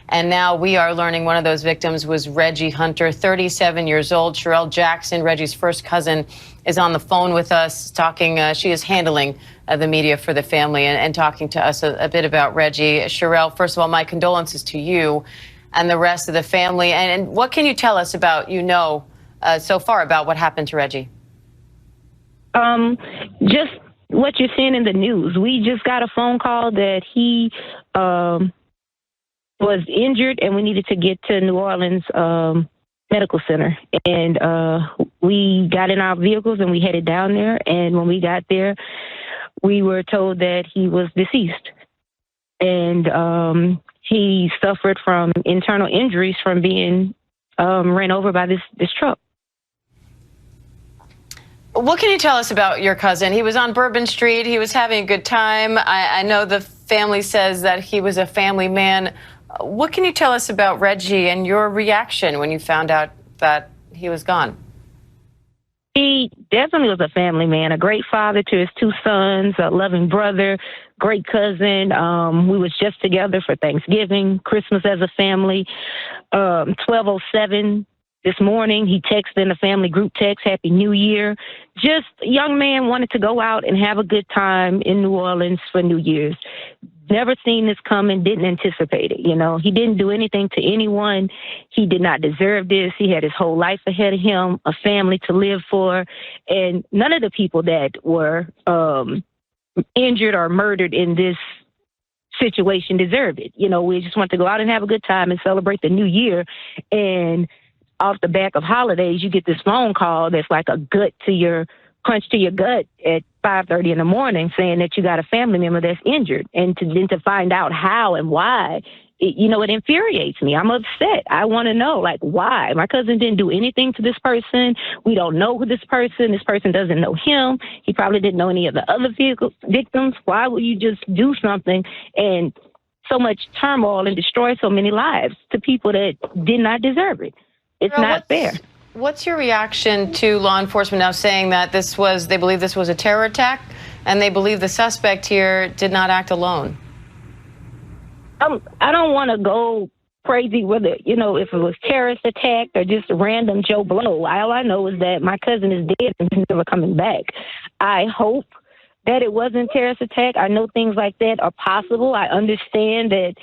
And now we are learning one of those victims was Reggie Hunter, 37 years old. Sherelle Jackson, Reggie's first cousin, is on the phone with us talking. She is handling the media for the family and talking to us a bit about Reggie. Sherelle, first of all, my condolences to you and the rest of the family. And what can you tell us about, so far about what happened to Reggie? Just what you're seeing in the news. We just got a phone call that he was injured and we needed to get to New Orleans Medical Center. And we got in our vehicles and we headed down there. And when we got there, we were told that he was deceased. And he suffered from internal injuries from being ran over by this truck. What can you tell us about your cousin? He was on Bourbon Street. He was having a good time. I know the family says that he was a family man. What can you tell us about Reggie and your reaction when you found out that he was gone? He definitely was a family man, a great father to his two sons, a loving brother, great cousin. We was just together for Thanksgiving, Christmas as a family. 12:07 this morning, he texted in the family group text, Happy New Year. Just a young man wanted to go out and have a good time in New Orleans for New Year's. Never seen this coming, didn't anticipate it. He didn't do anything to anyone. He did not deserve this. He had his whole life ahead of him, a family to live for. And none of the people that were injured or murdered in this situation deserved it. We just want to go out and have a good time and celebrate the new year. And off the back of holidays, you get this phone call that's like a crunch to your gut at 5:30 in the morning saying that you got a family member that's injured. And then to find out how and why, it infuriates me. I'm upset. I want to know, why? My cousin didn't do anything to this person. We don't know who this person. This person doesn't know him. He probably didn't know any of the other victims. Why would you just do something and so much turmoil and destroy so many lives to people that did not deserve it? It's not fair. What's your reaction to law enforcement now saying that they believe this was a terror attack and they believe the suspect here did not act alone? I don't want to go crazy whether, if it was terrorist attack or just a random Joe Blow. All I know is that my cousin is dead and he's never coming back. I hope that it wasn't a terrorist attack. I know things like that are possible. I understand that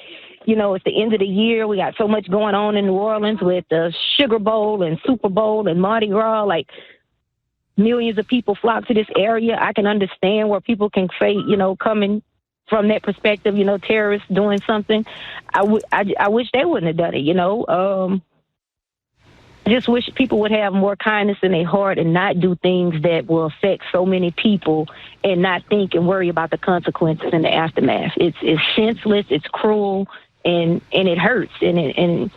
it's the end of the year. We got so much going on in New Orleans with the Sugar Bowl and Super Bowl and Mardi Gras. Millions of people flock to this area. I can understand where people can say, coming from that perspective, terrorists doing something. I wish they wouldn't have done it, I just wish people would have more kindness in their heart and not do things that will affect so many people and not think and worry about the consequences and the aftermath. It's senseless, it's cruel, and it hurts. And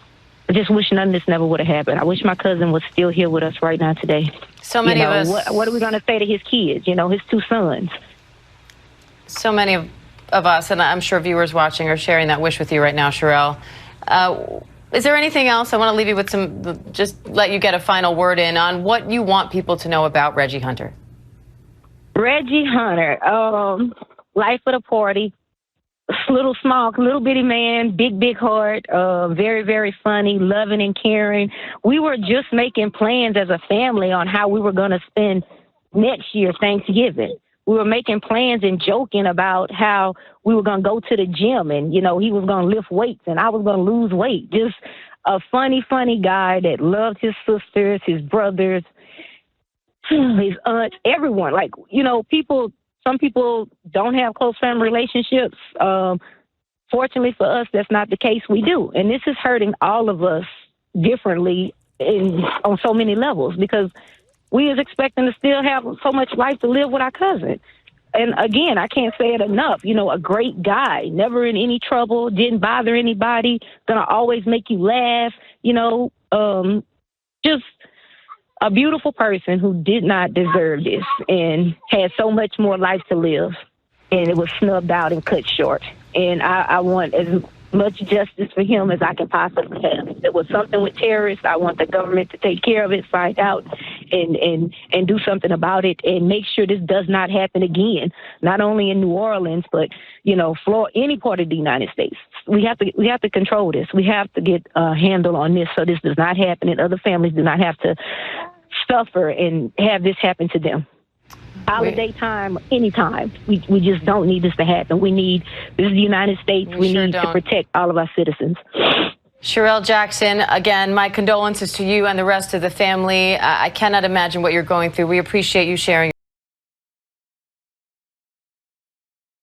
I just wish none of this never would have happened. I wish my cousin was still here with us right now today. So many of us. What are we going to say to his kids, his two sons? So many of us, and I'm sure viewers watching are sharing that wish with you right now, Sherelle. Is there anything else? I want to leave you with just let you get a final word in on what you want people to know about Reggie Hunter. Reggie Hunter, life of the party, little bitty man, big heart, very, very funny, loving and caring. We were just making plans as a family on how we were going to spend next year Thanksgiving. We were making plans and joking about how we were going to go to the gym and, he was going to lift weights and I was going to lose weight. Just a funny guy that loved his sisters, his brothers, his aunts, everyone. Some people don't have close family relationships. Fortunately for us, that's not the case. We do. And this is hurting all of us differently on so many levels because we was expecting to still have so much life to live with our cousin. And again, I can't say it enough. A great guy, never in any trouble, didn't bother anybody, gonna always make you laugh, just a beautiful person who did not deserve this and had so much more life to live. And it was snubbed out and cut short. And I want, as much justice for him as I can possibly have. If there was something with terrorists, I want the government to take care of it, find out, and do something about it, and make sure this does not happen again. Not only in New Orleans, but Florida, any part of the United States. We have to control this. We have to get a handle on this so this does not happen, and other families do not have to suffer and have this happen to them. Holiday time, anytime. We just don't need this to happen. This is the United States. We need to protect all of our citizens. Sherelle Jackson, again, my condolences to you and the rest of the family. I cannot imagine what you're going through. We appreciate you sharing.